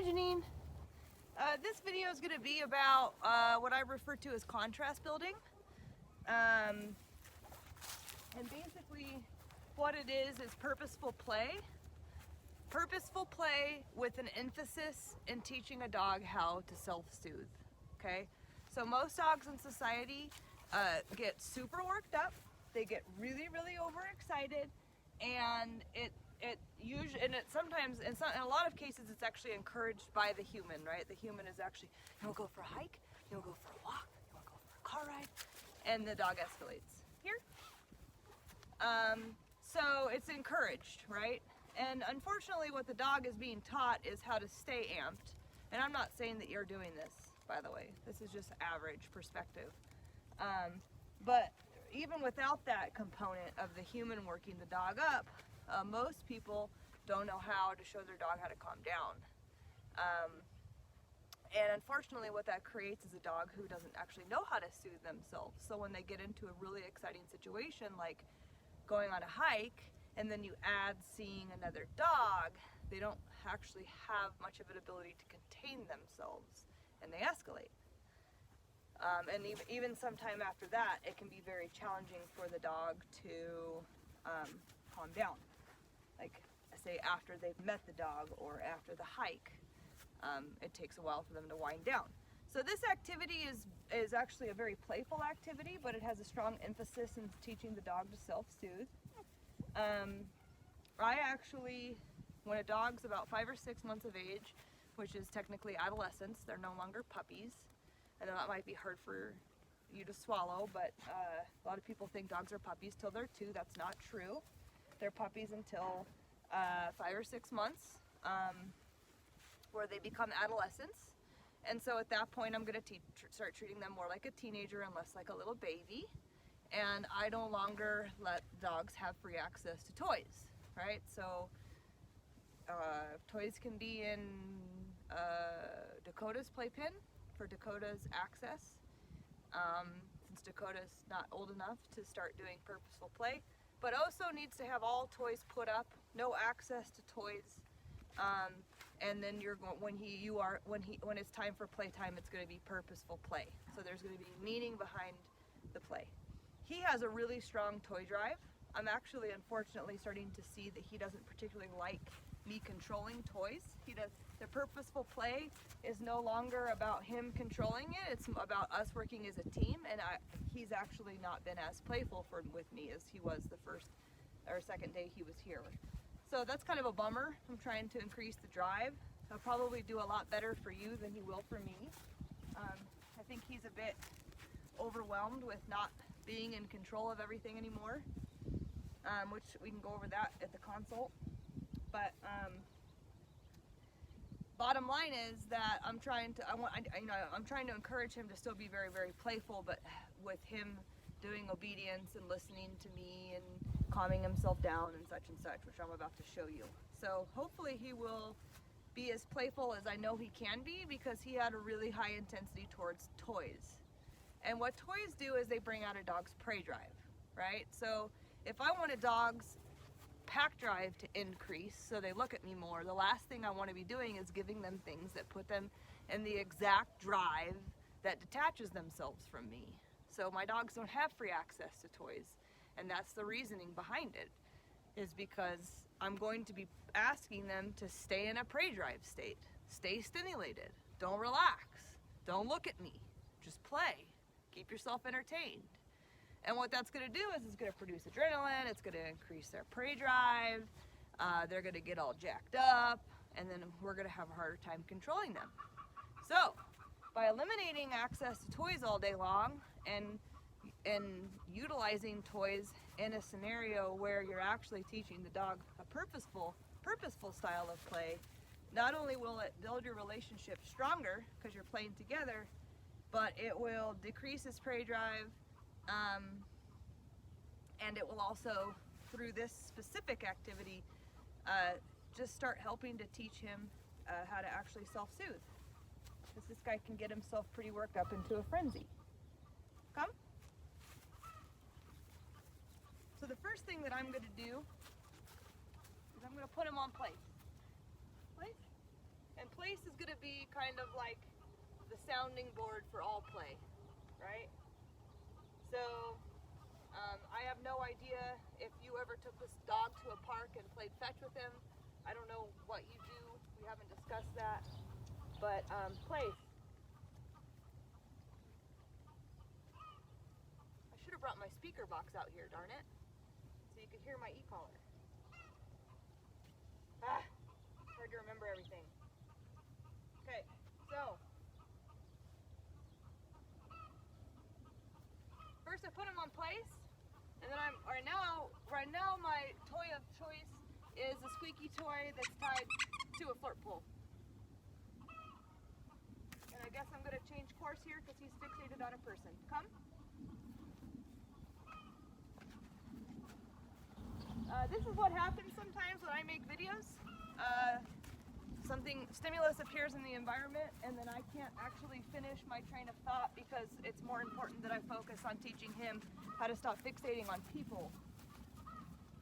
Janine. This video is going to be about what I refer to as contrast building. And basically what it is purposeful play. Purposeful play with an emphasis in teaching a dog how to self-soothe. Okay? So most dogs in society get super worked up. They get really, really overexcited, and sometimes in a lot of cases it's actually encouraged by the human, right? The human is actually, you want to go for a hike, you want to go for a walk, you want to go for a car ride, and the dog escalates. Here. So it's encouraged, right? And unfortunately what the dog is being taught is how to stay amped. And I'm not saying that you're doing this, by the way. This is just average perspective. But even without that component of the human working the dog up, most people don't know how to show their dog how to calm down. And unfortunately what that creates is a dog who doesn't actually know how to soothe themselves. So when they get into a really exciting situation like going on a hike, and then you add seeing another dog, they don't actually have much of an ability to contain themselves, and they escalate. And even sometime after that, it can be very challenging for the dog to calm down. Like I say, after they've met the dog or after the hike, it takes a while for them to wind down. So this activity is actually a very playful activity, but it has a strong emphasis in teaching the dog to self-soothe. I actually, when a dog's about 5 or 6 months of age, which is technically adolescence, they're no longer puppies. I know that might be hard for you to swallow, but a lot of people think dogs are puppies till they're 2. That's not true. They're puppies until 5 or 6 months, where they become adolescents. And so at that point, I'm going to start treating them more like a teenager and less like a little baby. And I no longer let dogs have free access to toys, right? So toys can be in Dakota's playpen for Dakota's access, since Dakota's not old enough to start doing purposeful play, but also needs to have all toys put up, no access to toys. And then when it's time for playtime, it's going to be purposeful play. So there's going to be meaning behind the play. He has a really strong toy drive. I'm actually, unfortunately, starting to see that he doesn't particularly like me controlling toys. The purposeful play is no longer about him controlling it. It's about us working as a team, and he's actually not been as playful with me as he was the first or second day he was here. So that's kind of a bummer. I'm trying to increase the drive. He'll probably do a lot better for you than he will for me. I think he's a bit overwhelmed with not being in control of everything anymore, which we can go over that at the consult. But bottom line is that I'm trying to encourage him to still be very, very playful, but with him doing obedience and listening to me and calming himself down and such, which I'm about to show you. So hopefully he will be as playful as I know he can be, because he had a really high intensity towards toys. And what toys do is they bring out a dog's prey drive, right? So if I want a dog's pack drive to increase so they look at me more, the last thing I want to be doing is giving them things that put them in the exact drive that detaches themselves from me. So my dogs don't have free access to toys, and that's the reasoning behind it, is because I'm going to be asking them to stay in a prey drive state. Stay stimulated. Don't relax. Don't look at me. Just play. Keep yourself entertained. And what that's going to do is it's going to produce adrenaline, it's going to increase their prey drive, they're going to get all jacked up, and then we're going to have a harder time controlling them. So, by eliminating access to toys all day long and utilizing toys in a scenario where you're actually teaching the dog a purposeful style of play, not only will it build your relationship stronger because you're playing together, but it will decrease his prey drive, and it will also, through this specific activity, just start helping to teach him how to actually self-soothe. Because this guy can get himself pretty worked up into a frenzy. Come. So the first thing that I'm going to do is I'm going to put him on place. Place? And place is be kind of like the sounding board for all play, right? So I have no idea if you ever took this dog to a park and played fetch with him. I don't know what you do. We haven't discussed that. But place. I should have brought my speaker box out here, darn it, so you could hear my e-collar. It's hard to remember everything. Okay, so first I put him on place, and then right now my toy of choice is a squeaky toy that's tied to a flirt pole. And I guess I'm going to change course here because he's fixated on a person. Come. This is what happens sometimes when I make videos. Stimulus appears in the environment, and then I can't actually finish my train of thought because it's more important that I focus on teaching him how to stop fixating on people,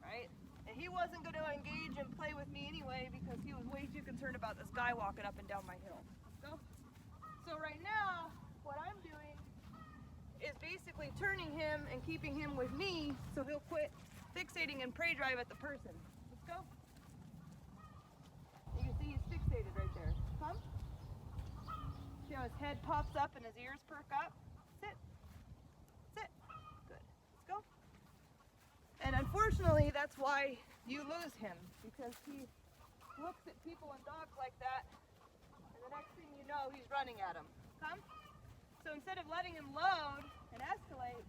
right? And he wasn't going to engage and play with me anyway because he was way too concerned about this guy walking up and down my hill. So right now, what I'm doing is basically turning him and keeping him with me so he'll quit fixating and prey drive at the person. Let's go. You can see he's fixated right there. Come. See how his head pops up and his ears perk up? Sit. Sit. Good. Let's go. And unfortunately, that's why you lose him, because he looks at people and dogs like that, and the next thing you know, he's running at them. Come. So instead of letting him load and escalate,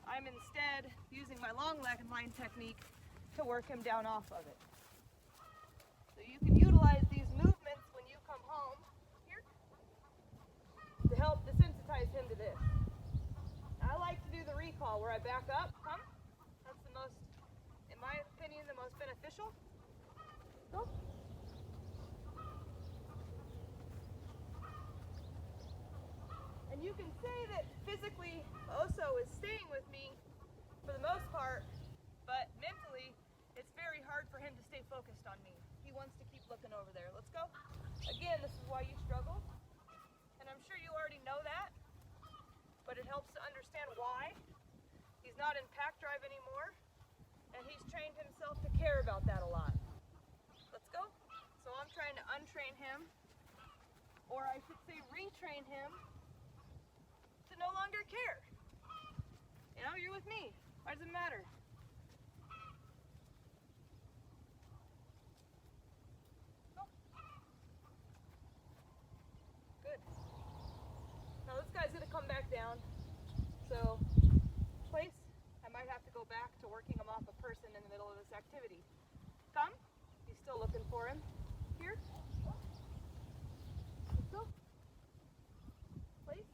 I'm instead using my long line technique to work him down off of it. So you can utilize these movements when you come home here to help desensitize him to this. I like to do the recall where I back up, come. That's the most, in my opinion, the most beneficial. Go. And you can say that physically Oso is staying with me for the most part, but mentally it's very hard for him to stay focused on me. He wants to keep looking over there. Let's go. Again, this is why you struggle, and I'm sure you already know that, but it helps to understand why. He's not in pack drive anymore, and he's trained himself to care about that a lot. Let's go. So I'm trying to untrain him, or I should say retrain him to no longer care. You know, you're with me. Why does it matter? Go. Good. Now this guy's gonna come back down. So, place, I might have to go back to working him off a person in the middle of this activity. Come. He's still looking for him. Here. Let's go. Place.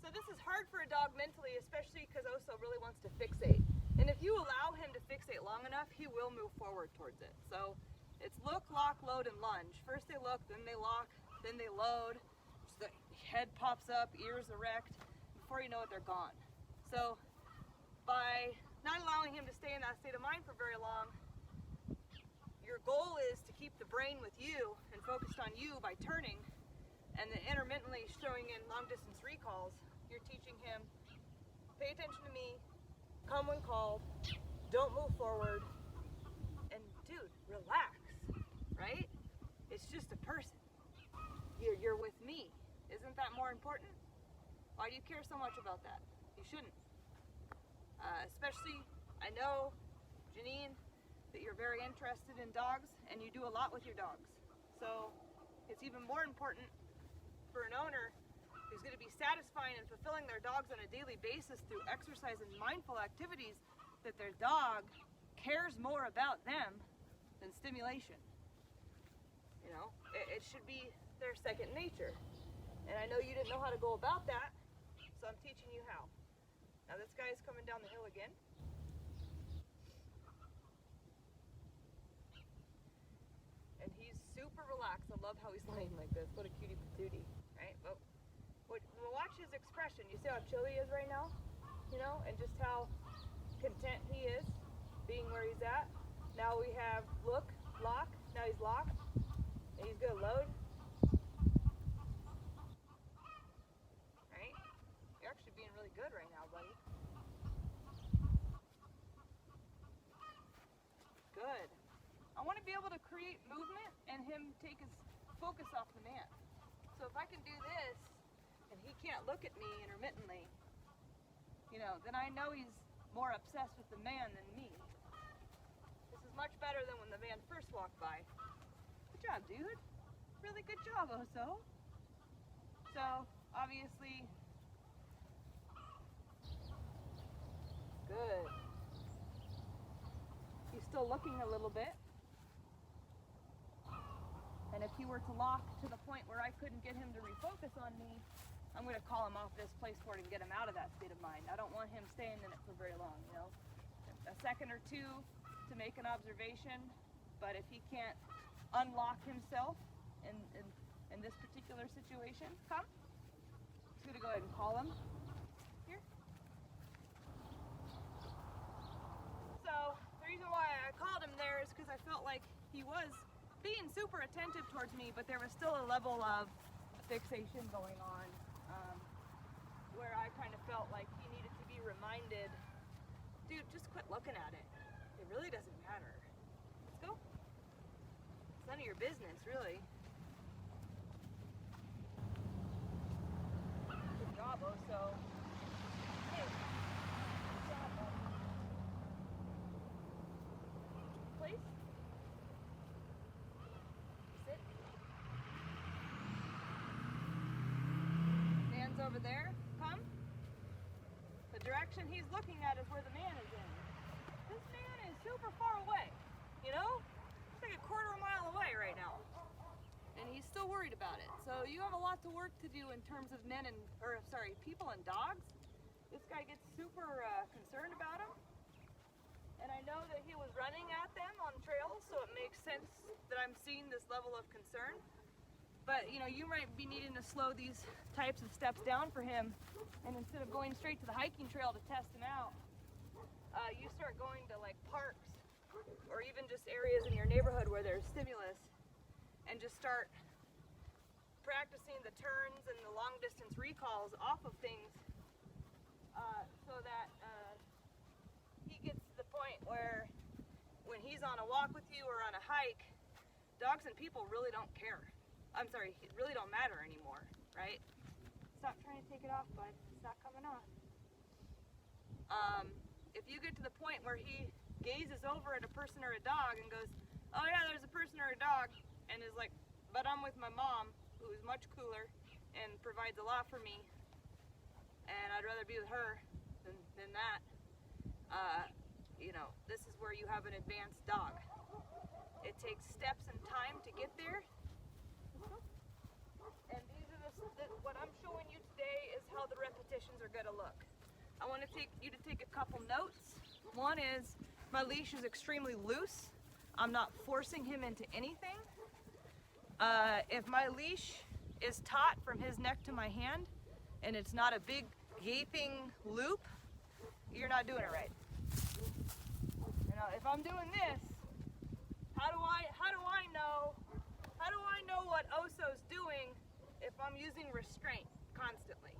So this is hard for a dog mentally, especially because Oso really wants to fixate. And if you allow him to fixate long enough, he will move forward towards it. So it's look, lock, load, and lunge. First they look, then they lock, then they load. So the head pops up, ears erect. Before you know it, they're gone. So by not allowing him to stay in that state of mind for very long, your goal is to keep the brain with you and focused on you by turning, and then intermittently throwing in long distance recalls. You're teaching him, pay attention to me, come when called, don't move forward, and dude, relax, right? It's just a person. You're with me. Isn't that more important? Why do you care so much about that? You shouldn't. Especially, I know, Janine, that you're very interested in dogs and you do a lot with your dogs. So it's even more important for an owner who's going to be satisfying and fulfilling their dogs on a daily basis through exercise and mindful activities, that their dog cares more about them than stimulation. You know, it should be their second nature. And I know you didn't know how to go about that, so I'm teaching you how. Now this guy is coming down the hill again. And he's super relaxed. I love how he's laying like this. What a cutie patootie, right? Well, watch his expression. You see how chill he is right now? You know, and just how content he is being where he's at. Now we have look, lock. Now he's locked. He's gonna load. Right? You're actually being really good right now, buddy. Good. I want to be able to create movement and him take his focus off the man. So if I can do this and he can't look at me intermittently, then I know he's more obsessed with the man than me. This is much better than when the man first walked by. Good job, dude. Really good job, Oso. So, obviously, good. He's still looking a little bit. And if he were to lock to the point where I couldn't get him to refocus on me, I'm going to call him off this place for it and get him out of that state of mind. I don't want him staying in it for very long, A second or two to make an observation, but if he can't unlock himself in this particular situation, come. I'm just going to go ahead and call him. Here. So, the reason why I called him there is because I felt like he was being super attentive towards me, but there was still a level of fixation going on where I kind of felt like he needed to be reminded, dude, just quit looking at it. It really doesn't matter. Let's go. It's none of your business, really. Good job, Oso. Hey. Good job, buddy. Place. Sit. Man's over there. Come. The direction he's looking at is where the man is in. This man is super far away, It's like a quarter of a mile away right now. And he's still worried about it. So you have a lot to work to do in terms of people and dogs. This guy gets super concerned about him. And I know that he was running at them on trails, so it makes sense that I'm seeing this level of concern. But, you might be needing to slow these types of steps down for him. And instead of going straight to the hiking trail to test him out, you start going to like parks or even just areas in your neighborhood where there's stimulus and just start practicing the turns and the long distance recalls off of things so that he gets to the point where when he's on a walk with you or on a hike, dogs and people really don't care. It really don't matter anymore, right? Stop trying to take it off, bud. It's not coming off. If you get to the point where he gazes over at a person or a dog and goes, oh yeah, there's a person or a dog, and is like, but I'm with my mom, who is much cooler and provides a lot for me, and I'd rather be with her than that, this is where you have an advanced dog. It takes steps and time to get there. And these are what I'm showing you today is how the repetitions are going to look. I want you to take a couple notes. One is my leash is extremely loose. I'm not forcing him into anything. If my leash is taut from his neck to my hand and it's not a big gaping loop, you're not doing it right. If I'm doing this, how do I know what Oso's doing if I'm using restraint constantly?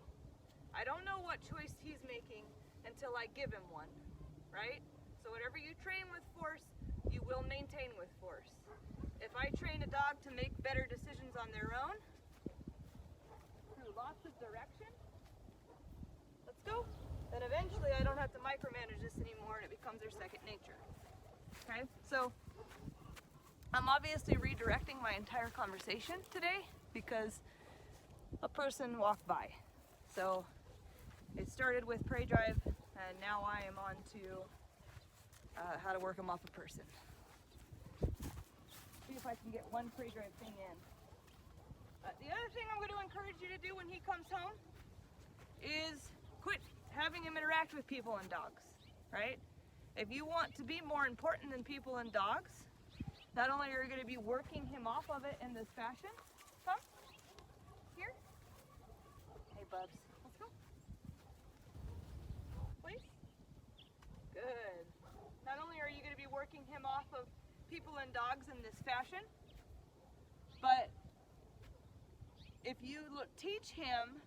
I don't know what choice he's making until I give him one, right? So whatever you train with force, you will maintain with force. If I train a dog to make better decisions on their own, through lots of direction, let's go, then eventually I don't have to micromanage this anymore and it becomes their second nature. Okay, so I'm obviously redirecting my entire conversation today because a person walked by. So it started with prey drive and now I am on to how to work them off a person. See if I can get one prey drive thing in. The other thing I'm going to encourage you to do when he comes home is quit having him interact with people and dogs, right? If you want to be more important than people and dogs, not only are you going to be working him off of it in this fashion, come here. Hey, bubs, let's go. Please. Good. Not only are you going to be working him off of people and dogs in this fashion, But if you teach him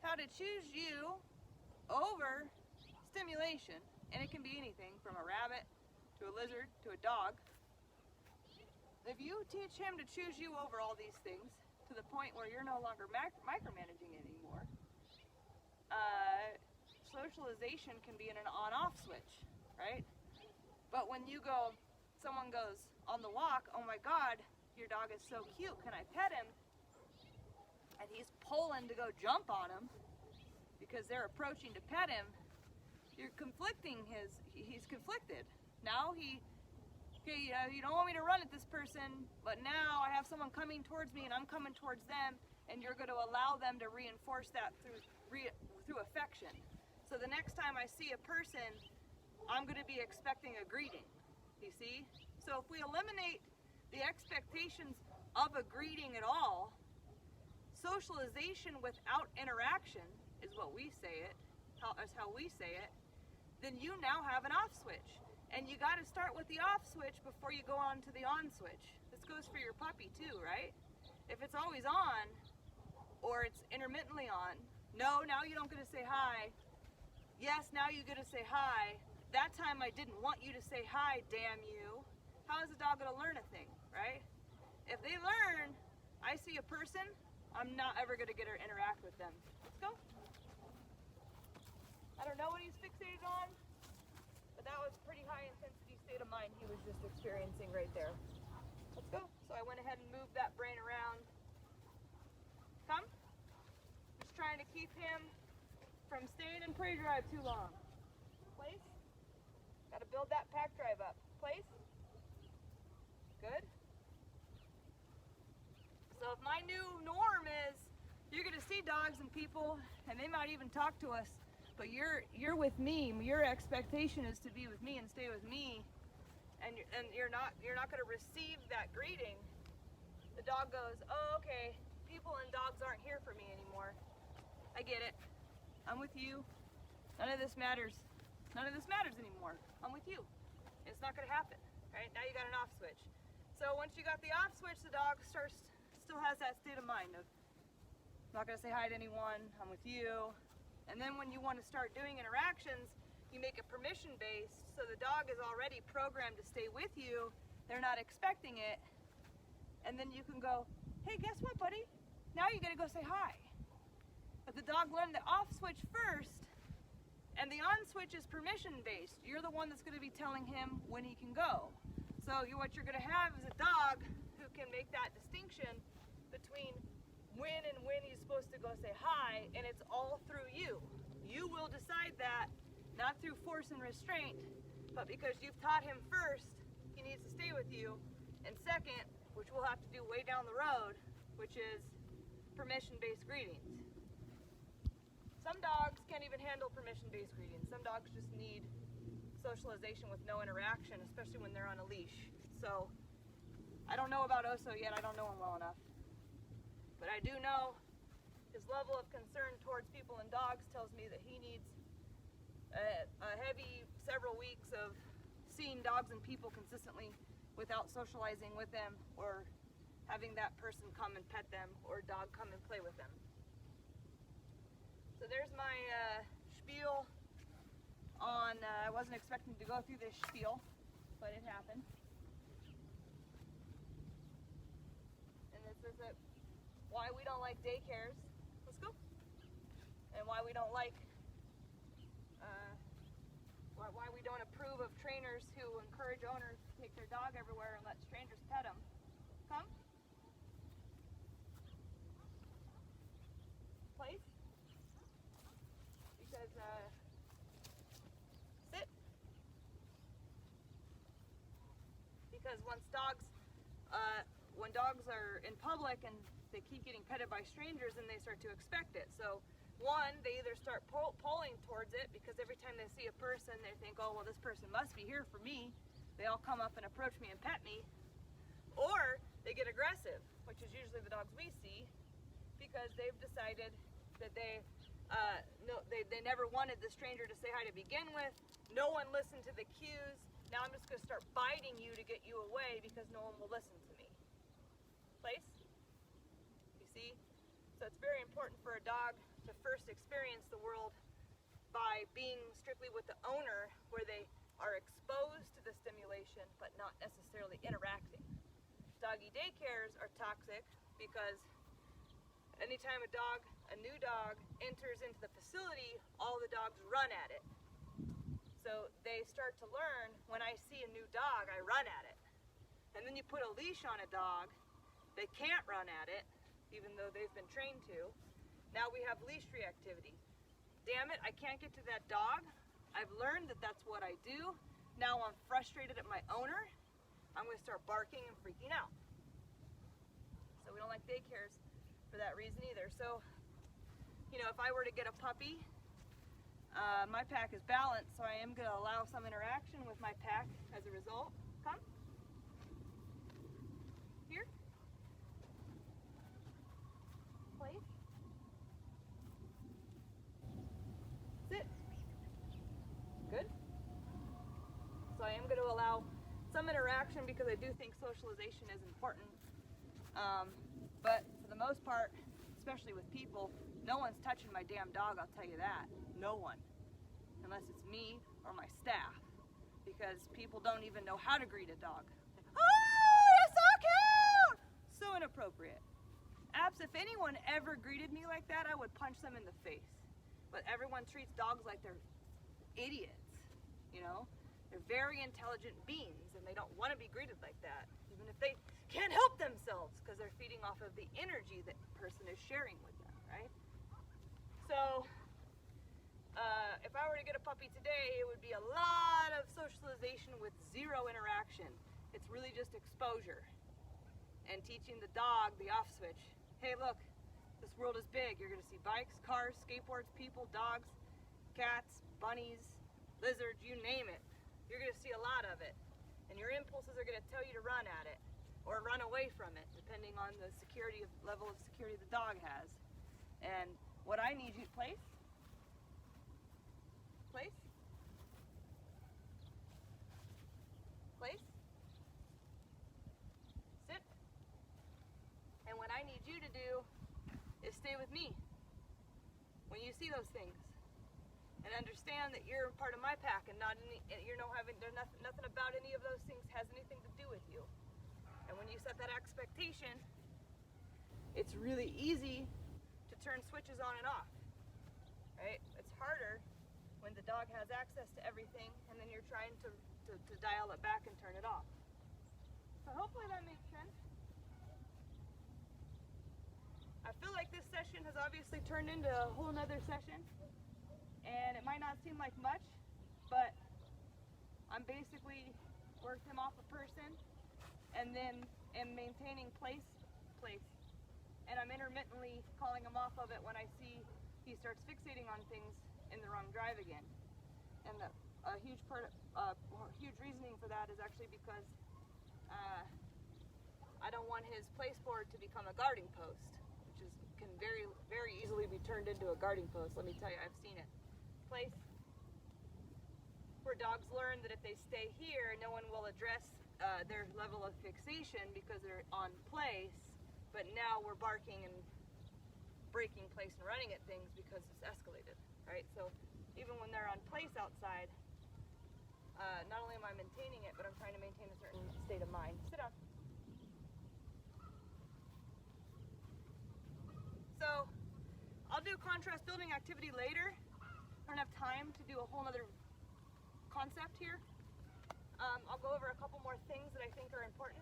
how to choose you over stimulation, and it can be anything from a rabbit to a lizard to a dog, if you teach him to choose you over all these things to the point where you're no longer micromanaging anymore, socialization can be in an on-off switch, right? But when someone goes on the walk, oh my God, your dog is so cute, can I pet him? And he's pulling to go jump on him because they're approaching to pet him, you're conflicting he's conflicted. Now you don't want me to run at this person, but now I have someone coming towards me and I'm coming towards them, and you're going to allow them to reinforce that through affection. So the next time I see a person, I'm going to be expecting a greeting, you see? So if we eliminate the expectations of a greeting at all, socialization without interaction is what we say it, is how we say it, then you now have an off switch. And you got to start with the off switch before you go on to the on switch. This goes for your puppy too, right? If it's always on, or it's intermittently on, no, now you don't get to say hi. Yes, now you get to say hi. That time I didn't want you to say hi, damn you. How is a dog going to learn a thing, right? If they learn, I see a person, I'm not ever going to get her to interact with them. Let's go. I don't know what he's fixated on, but that was a pretty high intensity state of mind he was just experiencing right there. Let's go. So I went ahead and moved that brain around. Come. Just trying to keep him from staying in prey drive too long. Place. Got to build that pack drive up. Place. Good. So if my new norm is you're going to see dogs and people, and they might even talk to us, but you're with me. Your expectation is to be with me and stay with me, and you're not going to receive that greeting. The dog goes, oh, okay, people and dogs aren't here for me anymore. I get it. I'm with you. None of this matters. None of this matters anymore. I'm with you. It's not going to happen, right? Now you got an off switch. So once you got the off switch, the dog still has that state of mind of, I'm not going to say hi to anyone. I'm with you. And then when you want to start doing interactions, you make it permission-based, so the dog is already programmed to stay with you. They're not expecting it. And then you can go, hey, guess what, buddy? Now you got to go say hi. But the dog learned the off switch first, and the on switch is permission-based. You're the one that's going to be telling him when he can go. So what you're going to have is a dog who can make that distinction between when and when he's supposed to go say hi, and it's all through you. You will decide that, not through force and restraint, but because you've taught him first, he needs to stay with you, and second, which we'll have to do way down the road, which is permission-based greetings. Some dogs can't even handle permission-based greetings. Some dogs just need socialization with no interaction, especially when they're on a leash. So, I don't know about Oso yet. I don't know him well enough. But I do know his level of concern towards people and dogs tells me that he needs a heavy several weeks of seeing dogs and people consistently without socializing with them or having that person come and pet them or a dog come and play with them. So there's my spiel on, I wasn't expecting to go through this spiel, but it happened. And this is why we don't like daycares. Let's go. And why we don't like, why we don't approve of trainers who encourage owners to take their dog everywhere and let strangers pet them. Come. Place. Because, sit. Because when dogs are in public and they keep getting petted by strangers, and they start to expect it. So, one, they either start pulling towards it because every time they see a person, they think, oh, well, this person must be here for me. They all come up and approach me and pet me. Or they get aggressive, which is usually the dogs we see, because they've decided that they never wanted the stranger to say hi to begin with. No one listened to the cues. Now I'm just going to start biting you to get you away because no one will listen to me. Place. You see? So it's very important for a dog to first experience the world by being strictly with the owner, where they are exposed to the stimulation but not necessarily interacting. Doggy daycares are toxic because anytime a new dog enters into the facility, all the dogs run at it. So they start to learn, when I see a new dog, I run at it. And then you put a leash on a dog, they can't run at it, even though they've been trained to. Now we have leash reactivity. Damn it, I can't get to that dog. I've learned that that's what I do. Now I'm frustrated at my owner. I'm going to start barking and freaking out. So we don't like daycares for that reason either. So, you know, if I were to get a puppy, my pack is balanced, so I am going to allow some interaction with my pack as a result. Come. Here. Place. Sit. Good. So I am going to allow some interaction because I do think socialization is important. But for the most part, especially with people, no one's touching my damn dog, I'll tell you that. No one. Unless it's me or my staff. Because people don't even know how to greet a dog. Oh, you're so cute! So inappropriate. If anyone ever greeted me like that, I would punch them in the face. But everyone treats dogs like they're idiots, you know? They're very intelligent beings, and they don't want to be greeted like that, even if they can't help themselves, because they're feeding off of the energy that person is sharing with them, right? So, if I were to get a puppy today, it would be a lot of socialization with zero interaction. It's really just exposure and teaching the dog the off switch. Hey, look, this world is big. You're going to see bikes, cars, skateboards, people, dogs, cats, bunnies, lizards, you name it. You're going to see a lot of it. And your impulses are going to tell you to run at it or run away from it, depending on the level of security the dog has. And what I need you to place. Sit. And what I need you to do is stay with me when you see those things. And understand that you're part of my pack, and nothing about any of those things has anything to do with you. And when you set that expectation, it's really easy to turn switches on and off, right? It's harder when the dog has access to everything, and then you're trying to dial it back and turn it off. So hopefully that makes sense. I feel like this session has obviously turned into a whole nother session. And it might not seem like much, but I'm basically worked him off a person and then am maintaining place. And I'm intermittently calling him off of it when I see he starts fixating on things in the wrong drive again. And a huge reasoning for that is actually because I don't want his place board to become a guarding post, which can very, very easily be turned into a guarding post. Let me tell you, I've seen it. Place where dogs learn that if they stay here, no one will address their level of fixation because they're on place, but now we're barking and breaking place and running at things because it's escalated, right? So even when they're on place outside, not only am I maintaining it, but I'm trying to maintain a certain state of mind. Sit down. So I'll do contrast building activity later. I don't have time to do a whole other concept here. I'll go over a couple more things that I think are important.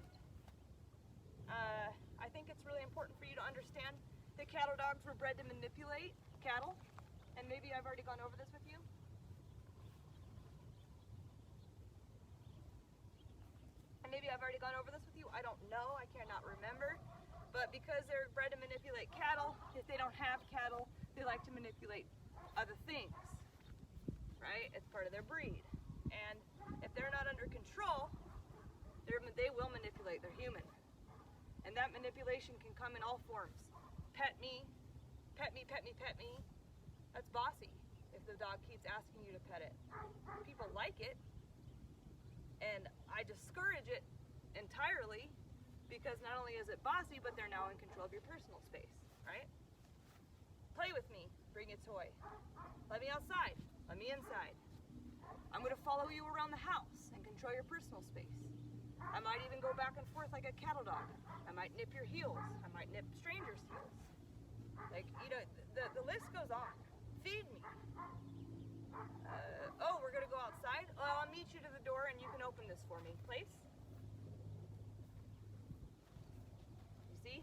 I think it's really important for you to understand that cattle dogs were bred to manipulate cattle, and maybe I've already gone over this with you. I don't know, I cannot remember. But because they're bred to manipulate cattle, if they don't have cattle, they like to manipulate other things, right? It's part of their breed. And if they're not under control, they will manipulate. They're human. And that manipulation can come in all forms. Pet me, pet me, pet me, pet me. That's bossy if the dog keeps asking you to pet it. People like it, and I discourage it entirely because not only is it bossy, but they're now in control of your personal space, right? Play with me, bring a toy. Let me outside, let me inside. I'm gonna follow you around the house and control your personal space. I might even go back and forth like a cattle dog. I might nip your heels. I might nip strangers' heels. Like, you know, the list goes on. Feed me. Oh, we're gonna go outside? Well, I'll meet you to the door and you can open this for me. Place? You see?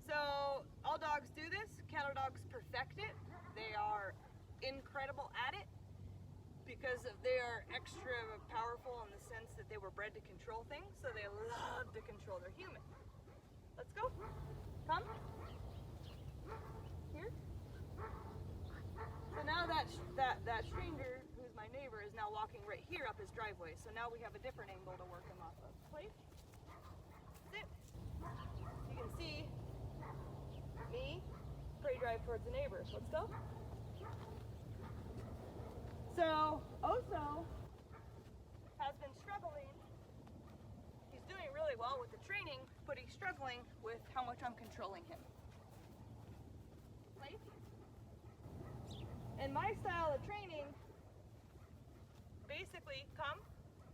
So, all dogs do this. Cattle dogs perfect it. They are incredible at it because they are extra powerful in the sense that they were bred to control things, so they love to control their human. Let's go. Come. Here. So now that stranger, who's my neighbor, is now walking right here up his driveway. So now we have a different angle to work him off of. Place. Sit. You can see me prey drive towards the neighbors. Let's go. So Oso has been struggling. He's doing really well with the training, but he's struggling with how much I'm controlling him. Place. And my style of training basically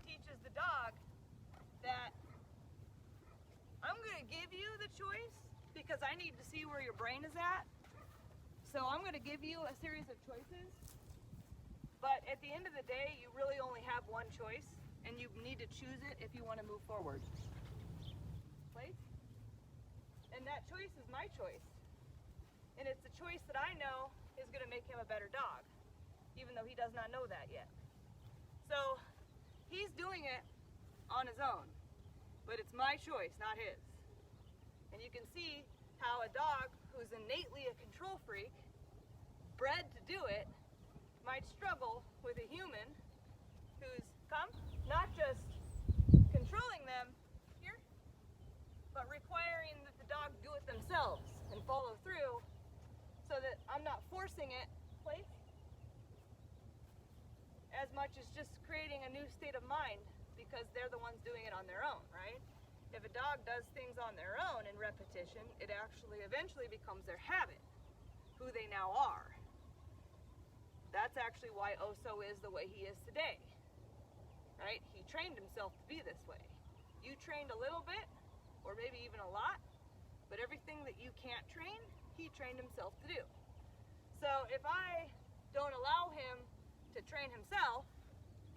teaches the dog that I'm going to give you the choice because I need to see where your brain is at. So I'm going to give you a series of choices, but at the end of the day, you really only have one choice, and you need to choose it if you want to move forward. Place. And that choice is my choice. And it's the choice that I know is going to make him a better dog, even though he does not know that yet. So he's doing it on his own, but it's my choice, not his. And you can see how a dog who's innately a control freak, bred to do it, might struggle with a human who's not just controlling them here, but requiring that the dog do it themselves and follow through so that I'm not forcing it, place, as much as just creating a new state of mind because they're the ones doing it on their own, right? If a dog does things on their own in repetition, it actually eventually becomes their habit, who they now are. That's actually why Oso is the way he is today, right? He trained himself to be this way. You trained a little bit, or maybe even a lot, but everything that you can't train, he trained himself to do. So if I don't allow him to train himself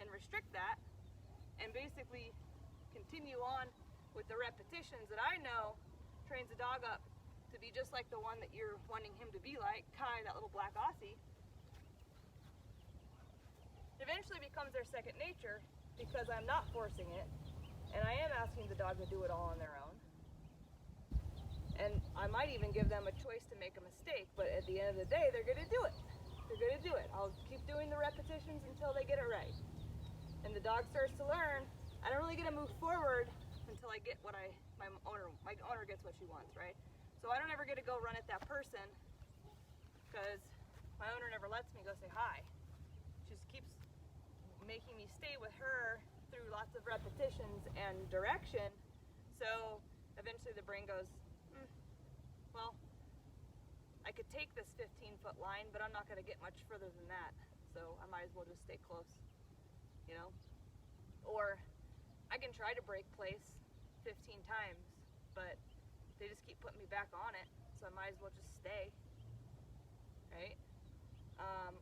and restrict that, and basically continue on with the repetitions that I know trains a dog up to be just like the one that you're wanting him to be like, Kai, that little black Aussie, eventually becomes their second nature because I'm not forcing it, and I am asking the dog to do it all on their own. And I might even give them a choice to make a mistake, but at the end of the day, they're going to do it. They're going to do it. I'll keep doing the repetitions until they get it right. And the dog starts to learn, I don't really get to move forward until I get what my owner gets what she wants, right? So I don't ever get to go run at that person because my owner never lets me go say hi. She just keeps making me stay with her through lots of repetitions and direction. So eventually the brain goes, well, I could take this 15-foot line, but I'm not going to get much further than that. So I might as well just stay close, you know? Or I can try to break place 15 times, but they just keep putting me back on it, so I might as well just stay, right?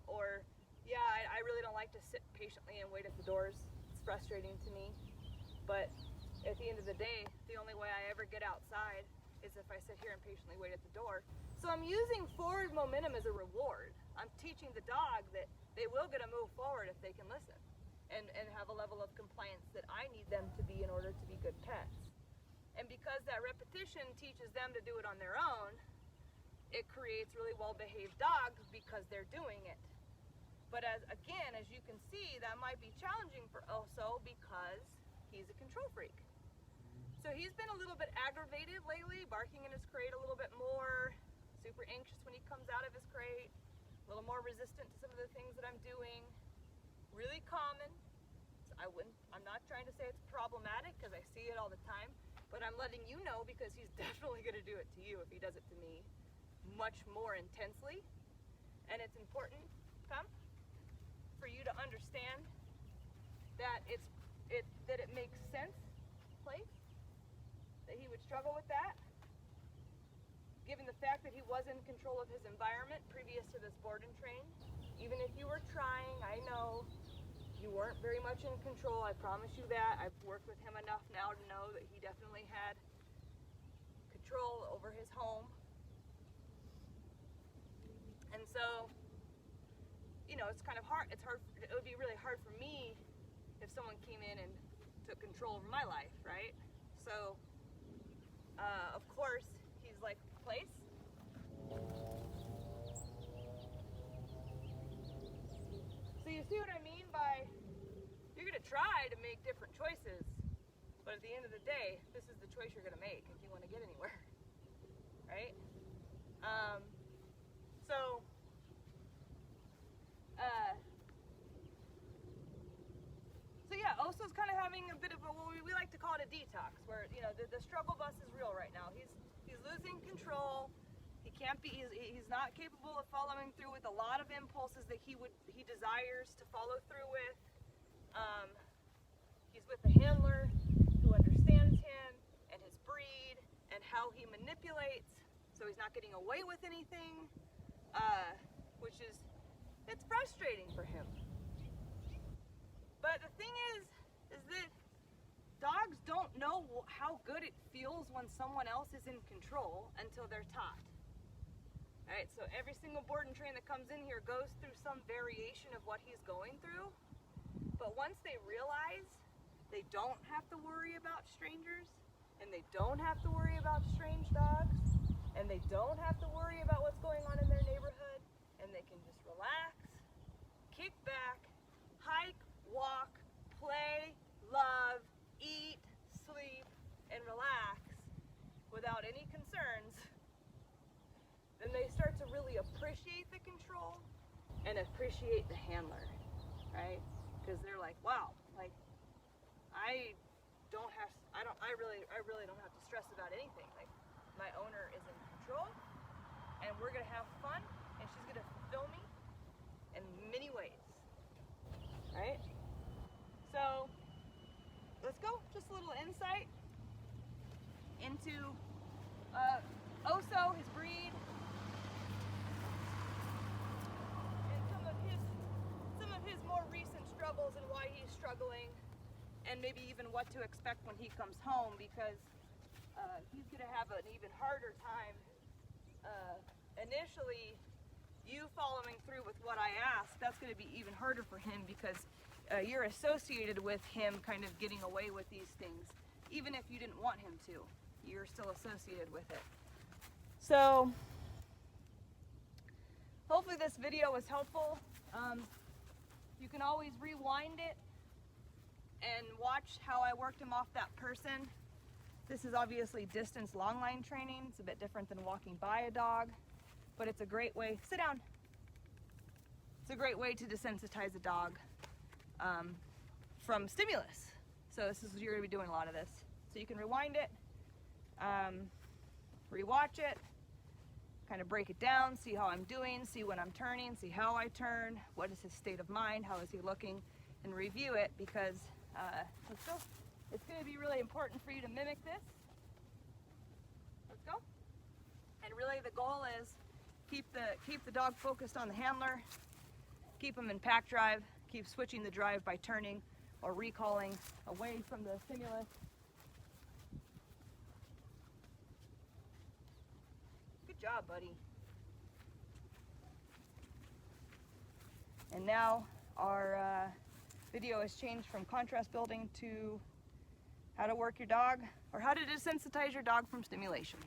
Or, yeah, I really don't like to sit patiently and wait at the doors. It's frustrating to me, but at the end of the day, the only way I ever get outside is if I sit here and patiently wait at the door. So I'm using forward momentum as a reward. I'm teaching the dog that they will get to move forward if they can listen and have a level of compliance that I need them to be in order to be good pets. And because that repetition teaches them to do it on their own, it creates really well-behaved dogs because they're doing it. But as you can see, that might be challenging for Oso because he's a control freak. So he's been a little bit aggravated lately, barking in his crate a little bit more, super anxious when he comes out of his crate, a little more resistant to some of the things that I'm doing. Really common. So I'm not trying to say it's problematic because I see it all the time, But I'm letting you know because he's definitely going to do it to you if he does it to me much more intensely. And it's important, for you to understand that it makes sense, place, that he would struggle with that, given the fact that he was in control of his environment previous to this board and train. Even if you were trying, I know you weren't very much in control, I promise you that. I've worked with him enough now to know that he definitely had control over his home. And so, you know, it's kind of hard, it would be really hard for me if someone came in and took control over my life, right? So, of course, he's like, place. So you see what I mean by, you're gonna try to make different choices, but at the end of the day, this is the choice you're gonna make if you wanna get anywhere, right? So yeah, Oso's kind of having a bit of a, we like to call it a detox, where, you know, the struggle bus is real right now. He's losing control. He can't be, he's not capable of following through with a lot of impulses that he desires to follow through with. He's with a handler who understands him and his breed and how he manipulates, so he's not getting away with anything, which is, it's frustrating for him. But the thing is that dogs don't know how good it feels when someone else is in control until they're taught. Alright, so every single board and train that comes in here goes through some variation of what he's going through. But once they realize they don't have to worry about strangers, and they don't have to worry about strange dogs, and they don't have to worry about what's going on in their neighborhood, and they can just relax, kick back, hike, walk, play, love, eat, sleep, and relax without any concerns, then they start to really appreciate the control and appreciate the handler, right? Because they're like, wow, like, I really don't have to stress about anything. Like, my owner is in control, and we're gonna have fun, and she's gonna fulfill me in many ways, right? So let's go, just a little insight into Oso, his breed, and some of his more recent struggles and why he's struggling, and maybe even what to expect when he comes home, because he's going to have an even harder time initially. You following through with what I asked, that's going to be even harder for him, because you're associated with him kind of getting away with these things. Even if you didn't want him to, you're still associated with it. So hopefully this video was helpful. You can always rewind it and watch how I worked him off that person. This is obviously distance long line training. It's a bit different than walking by a dog, but it's a great way, sit down. It's a great way to desensitize a dog from stimulus. So you're gonna be doing a lot of this. So you can rewind it, rewatch it, kind of break it down, see how I'm doing, see when I'm turning, see how I turn, what is his state of mind, how is he looking, and review it, because it's going to be really important for you to mimic this. Let's go. And really the goal is keep the dog focused on the handler, keep him in pack drive, keep switching the drive by turning or recalling away from the stimulus. Good job, buddy. And now our video has changed from contrast building to how to work your dog, or how to desensitize your dog from stimulation.